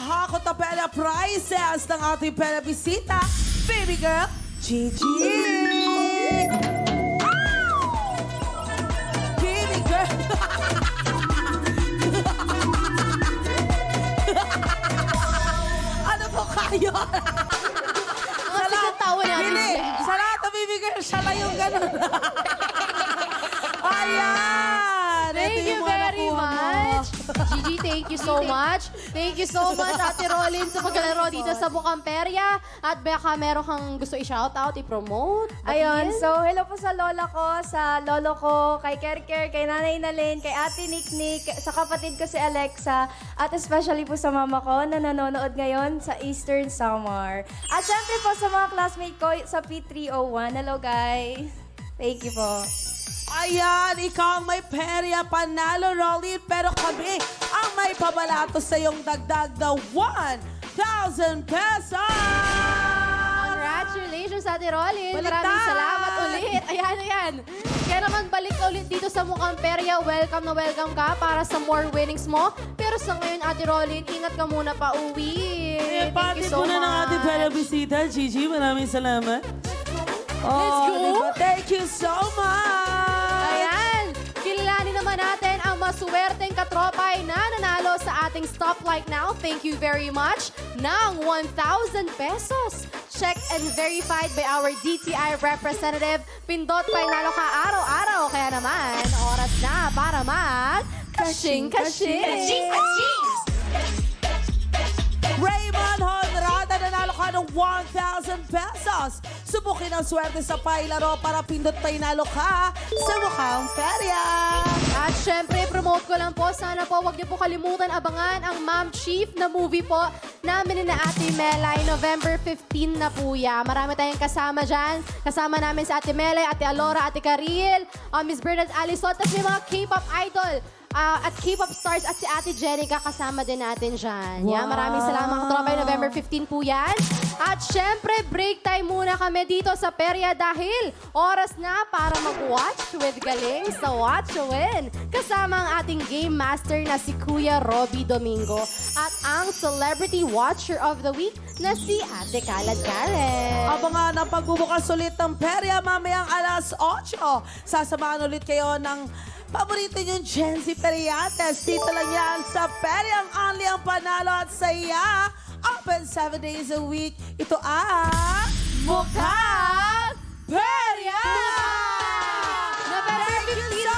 hakot na pera prizes ng ating pera bisita, baby girl, Gigi! Baby girl! Ano po kayo? Kasi ang tawa natin. Hindi, sa lahat ng baby girl, siya lang yung ganun. Ayan! Thank Ito you yung mga very nakuha mo. much. Gigi, thank you so much. Thank you so much, Ate Rolin, sa paglalaro dito sa Bukang Perya. At baka meron kang gusto i-shoutout, i-promote. Ayun, Batiin. so hello po sa lola ko, sa lolo ko, kay Kerker, kay Nanay Nalin, kay Ate Niknik, sa kapatid ko si Alexa, at especially po sa mama ko na nanonood ngayon sa Eastern Summer. At syempre po sa mga classmate ko sa P301. Hello guys. Thank you po. Ayan, ikaw ang may perya panalo, Rolly. Pero kami ang may pabalato sa iyong dagdag na 1,000 pesos! Congratulations, Ate Rolin. Baliktad! Maraming salamat ulit. Ayan. Kaya naman balik ka ulit dito sa Mukhang Perya. Welcome na welcome ka para sa more winnings mo. Pero sa ngayon, Ate Rolin, ingat ka muna pa uwi. Eh, Thank pati you so po na ng ating much. pera bisita, Gigi. Maraming salamat. Let's go! Diba? Thank you so much! Ayan! Kilalanin naman natin ang masuwerteng katropay na nanalo sa ating Stoplight Now. Thank you very much ng 1,000 pesos. Checked and verified by our DTI representative. Pindot panalo ka araw-araw. Kaya naman, oras na para mag... Kashing-kashing! Raymond Honrada, nanalo ka ng 1,000 pesos. Subukin ang swerte sa pailaro para pindot panalo ka sa Mukhang Perya. At syempre, promote ko lang po. Sana po, wag niyo po kalimutan abangan ang Ma'am Chief na movie po namin ni na Ate Melay. November 15 na po yan. Marami tayong kasama dyan. Kasama namin si Ate Melay, Ate Alora, Ate Karil, Miss Bernard Alison, tapos may mga K-pop idol. At K-pop stars at si Ate Jenica kasama din natin dyan. Yan, maraming salamat mga katropa. November 15 po yan. At syempre, break time muna kami dito sa Perya dahil oras na para mag-watch with Galing sa Watch to Win. Kasama ang ating game master na si Kuya Robby Domingo at ang Celebrity Watcher of the Week na si Ate Kalad Karen. Abangan ang pagbubukas ulit ng Perya mamayang alas 8. Sasamahan ulit kayo ng paborito niyong Gen Z Periates. Dito lang yan sa Peryang Only ang panalo at saya. Open 7 days a week. Ito ang Mukhang Perya! November Thank you 15